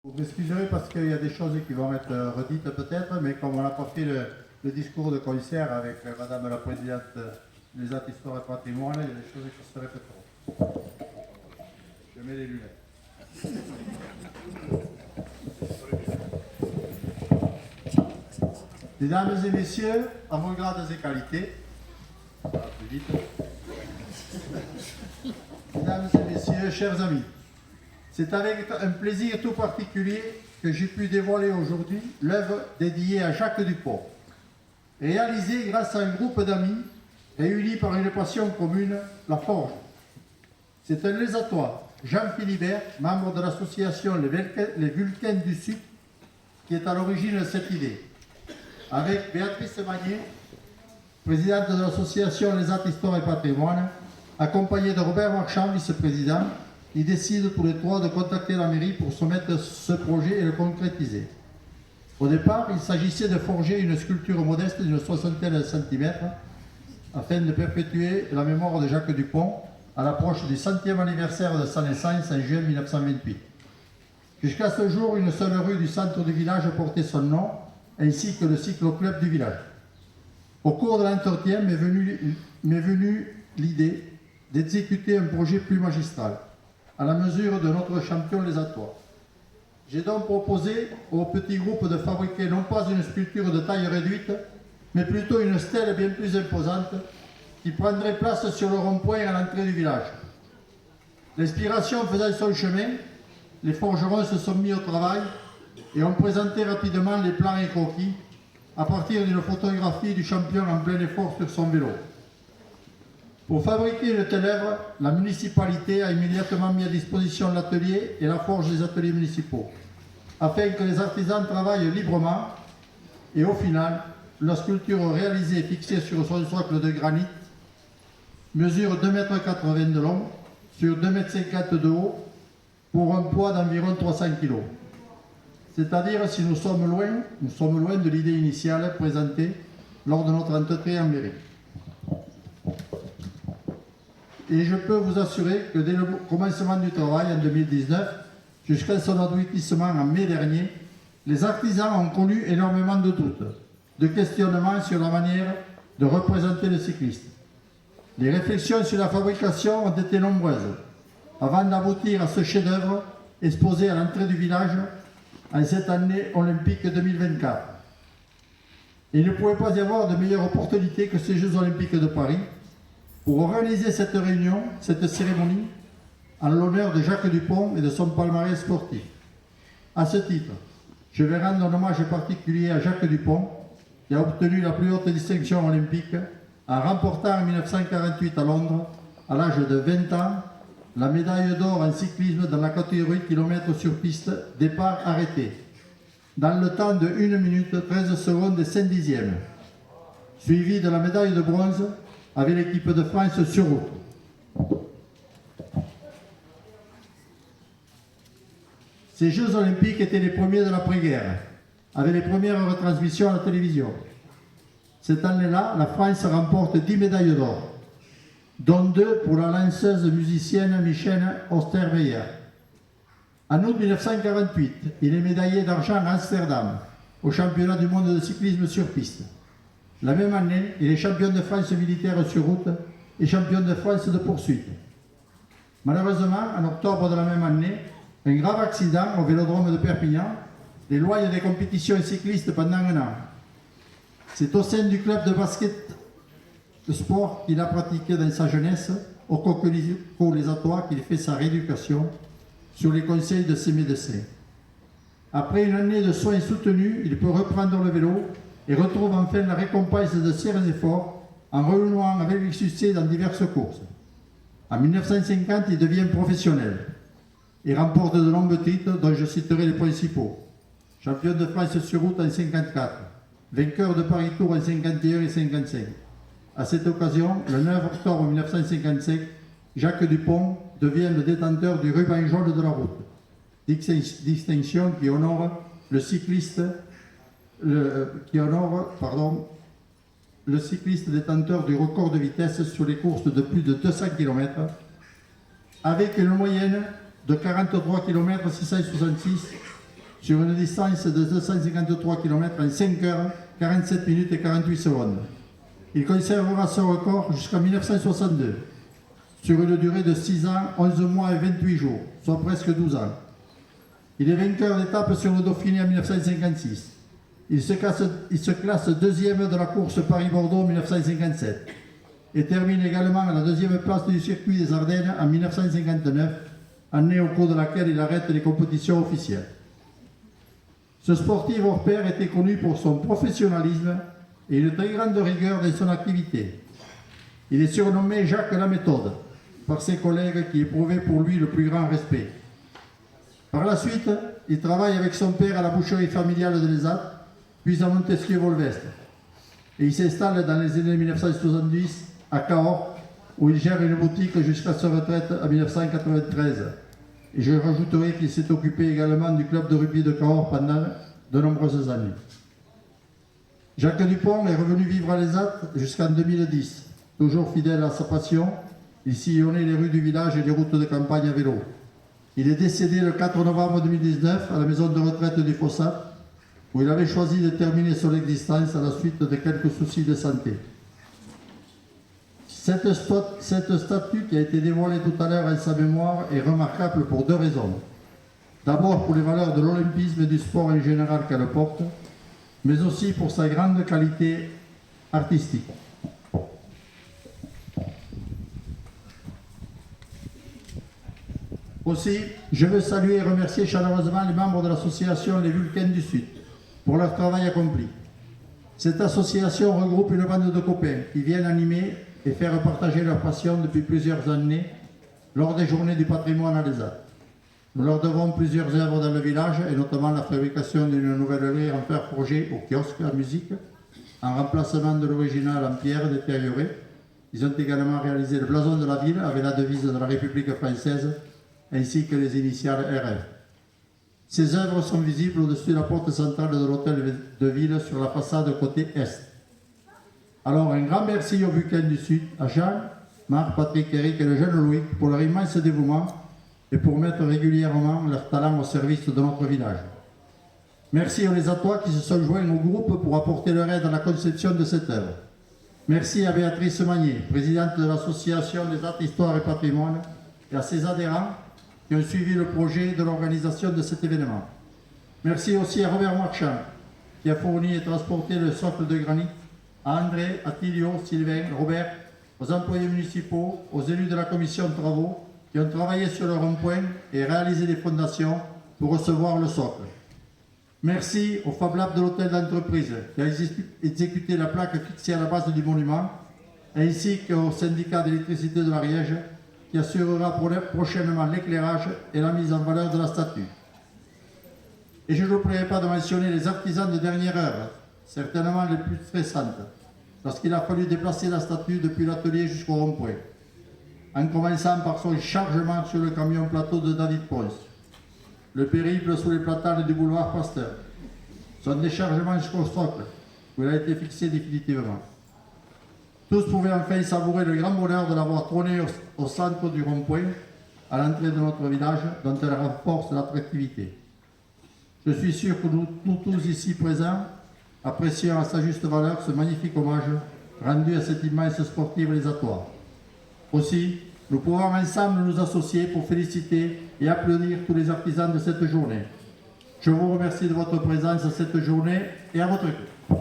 Vous m'excuserez parce qu'il y a des choses qui vont être redites peut-être, mais comme on n'a pas fait le discours de concert avec Madame la Présidente des Actes Histoire et Patrimoine, il y a des choses qui se répéteront. Je mets les lunettes. Mesdames et messieurs, à vos grades et qualités, plus vite. Mesdames et messieurs, chers amis, c'est avec un plaisir tout particulier que j'ai pu dévoiler aujourd'hui l'œuvre dédiée à Jacques Dupont, réalisée grâce à un groupe d'amis réunis par une passion commune, la forge. C'est un lésatois, Jean Philibert, membre de l'association Les Vulcains du Sud, qui est à l'origine de cette idée. Avec Béatrice Magnier, présidente de l'association Les Actes Histoire et Patrimoine, accompagnée de Robert Marchand, vice-président, ils décident tous les trois de contacter la mairie pour soumettre ce projet et le concrétiser. Au départ, il s'agissait de forger une sculpture modeste d'une soixantaine de centimètres afin de perpétuer la mémoire de Jacques Dupont à l'approche du 100e anniversaire de sa naissance en juin 1928. Jusqu'à ce jour, une seule rue du centre du village portait son nom, ainsi que le cyclo-club du village. Au cours de l'entretien m'est venue l'idée d'exécuter un projet plus magistral, à la mesure de notre champion lésatois. J'ai donc proposé au petit groupe de fabriquer non pas une sculpture de taille réduite, mais plutôt une stèle bien plus imposante qui prendrait place sur le rond-point à l'entrée du village. L'inspiration faisant son chemin, les forgerons se sont mis au travail et ont présenté rapidement les plans et croquis à partir d'une photographie du champion en plein effort sur son vélo. Pour fabriquer une telle œuvre, la municipalité a immédiatement mis à disposition l'atelier et la forge des ateliers municipaux, afin que les artisans travaillent librement et au final, la sculpture réalisée et fixée sur son socle de granit mesure 2,80 m de long sur 2,50 m de haut pour un poids d'environ 300 kg. C'est-à-dire, si nous sommes loin de l'idée initiale présentée lors de notre entretien en mairie. Et je peux vous assurer que dès le commencement du travail en 2019, jusqu'à son aboutissement en mai dernier, les artisans ont connu énormément de doutes, de questionnements sur la manière de représenter le cycliste. Les réflexions sur la fabrication ont été nombreuses, avant d'aboutir à ce chef-d'œuvre exposé à l'entrée du village en cette année olympique 2024. Il ne pouvait pas y avoir de meilleure opportunité que ces Jeux olympiques de Paris pour organiser cette réunion, cette cérémonie, en l'honneur de Jacques Dupont et de son palmarès sportif. À ce titre, je vais rendre un hommage particulier à Jacques Dupont, qui a obtenu la plus haute distinction olympique en remportant en 1948 à Londres, à l'âge de 20 ans, la médaille d'or en cyclisme dans la catégorie km sur piste, départ arrêté, dans le temps de 1 minute 13 secondes et 5 dixièmes, suivi de la médaille de bronze avec l'équipe de France sur route. Ces Jeux olympiques étaient les premiers de l'après-guerre, avec les premières retransmissions à la télévision. Cette année-là, la France remporte 10 médailles d'or, dont 2 pour la lanceuse musicienne Michèle Ostermeyer. En août 1948, il est médaillé d'argent à Amsterdam, au championnat du monde de cyclisme sur piste. La même année, il est champion de France militaire sur route et champion de France de poursuite. Malheureusement, en octobre de la même année, un grave accident au vélodrome de Perpignan l'éloigne des compétitions cyclistes pendant 1 an. C'est au sein du club de basket de sport qu'il a pratiqué dans sa jeunesse, au Coquelicot les Atois, qu'il fait sa rééducation sur les conseils de ses médecins. Après une année de soins soutenus, il peut reprendre le vélo et retrouve enfin la récompense de ses efforts en renouant avec le succès dans diverses courses. En 1950, il devient professionnel et remporte de nombreux titres dont je citerai les principaux. Champion de France sur route en 54, vainqueur de Paris Tour en 51 et 55. À cette occasion, le 9 octobre 1955, Jacques Dupont devient le détenteur du ruban jaune de la route, distinction qui honore le cycliste détenteur du record de vitesse sur les courses de plus de 200 km, avec une moyenne de 43 km 666 sur une distance de 253 km en 5 heures, 47 minutes et 48 secondes. Il conservera ce record jusqu'en 1962, sur une durée de 6 ans, 11 mois et 28 jours, soit presque 12 ans. Il est vainqueur d'étape sur le Dauphiné en 1956. Il se classe deuxième de la course Paris-Bordeaux en 1957 et termine également à la deuxième place du circuit des Ardennes en 1959, année au cours de laquelle il arrête les compétitions officielles. Ce sportif hors pair était connu pour son professionnalisme et une très grande rigueur dans son activité. Il est surnommé Jacques la méthode par ses collègues qui éprouvaient pour lui le plus grand respect. Par la suite, il travaille avec son père à la boucherie familiale de l'Esat, puis à Montesquieu-Volvestre. Et il s'installe dans les années 1970 à Cahors, où il gère une boutique jusqu'à sa retraite en 1993. Et je rajouterai qu'il s'est occupé également du club de rugby de Cahors pendant de nombreuses années. Jacques Dupont est revenu vivre à l'Esat jusqu'en 2010. Toujours fidèle à sa passion, il sillonnait les rues du village et les routes de campagne à vélo. Il est décédé le 4 novembre 2019 à la maison de retraite du Fossat, où il avait choisi de terminer son existence à la suite de quelques soucis de santé. Cette statue qui a été dévoilée tout à l'heure en sa mémoire est remarquable pour 2 raisons. D'abord pour les valeurs de l'olympisme et du sport en général qu'elle porte, mais aussi pour sa grande qualité artistique. Aussi, je veux saluer et remercier chaleureusement les membres de l'association Les Vulcains du Sud pour leur travail accompli. Cette association regroupe une bande de copains qui viennent animer et faire partager leur passion depuis plusieurs années lors des journées du patrimoine à l'Esat. Nous leur devons plusieurs œuvres dans le village et notamment la fabrication d'une nouvelle rue en fer forgé au kiosque à musique en remplacement de l'original en pierre détériorée. Ils ont également réalisé le blason de la ville avec la devise de la République française ainsi que les initiales RF. Ces œuvres sont visibles au-dessus de la porte centrale de l'hôtel de ville sur la façade côté est. Alors un grand merci aux Vulcains du Sud, à Jean, Marc, Patrick, Eric et le jeune Louis pour leur immense dévouement et pour mettre régulièrement leur talent au service de notre village. Merci aux Lesatois qui se sont joints au groupe pour apporter leur aide à la conception de cette œuvre. Merci à Béatrice Magnier, présidente de l'association des Arts, Histoire et Patrimoine, et à ses adhérents qui ont suivi le projet de l'organisation de cet événement. Merci aussi à Robert Marchand, qui a fourni et transporté le socle de granit, à André, à Tilio, Sylvain, Robert, aux employés municipaux, aux élus de la commission de travaux, qui ont travaillé sur le rond-point et réalisé les fondations pour recevoir le socle. Merci au Fab Lab de l'hôtel d'entreprise, qui a exécuté la plaque fixée à la base du monument, ainsi qu'au syndicat d'électricité de l'Ariège, qui assurera prochainement l'éclairage et la mise en valeur de la statue. Et je n'oublierai pas de mentionner les artisans de dernière heure, certainement les plus stressantes, lorsqu'il a fallu déplacer la statue depuis l'atelier jusqu'au rond-point, en commençant par son chargement sur le camion plateau de David Ponce, le périple sous les platanes du boulevard Pasteur, son déchargement jusqu'au socle, où il a été fixé définitivement. Tous pouvaient enfin savourer le grand bonheur de l'avoir trôné au centre du rond-point, à l'entrée de notre village, dont elle renforce l'attractivité. Je suis sûr que nous tous ici présents apprécions à sa juste valeur ce magnifique hommage rendu à cet immense sportif lésatoire. Aussi, nous pouvons ensemble nous associer pour féliciter et applaudir tous les artisans de cette journée. Je vous remercie de votre présence à cette journée et à votre écoute.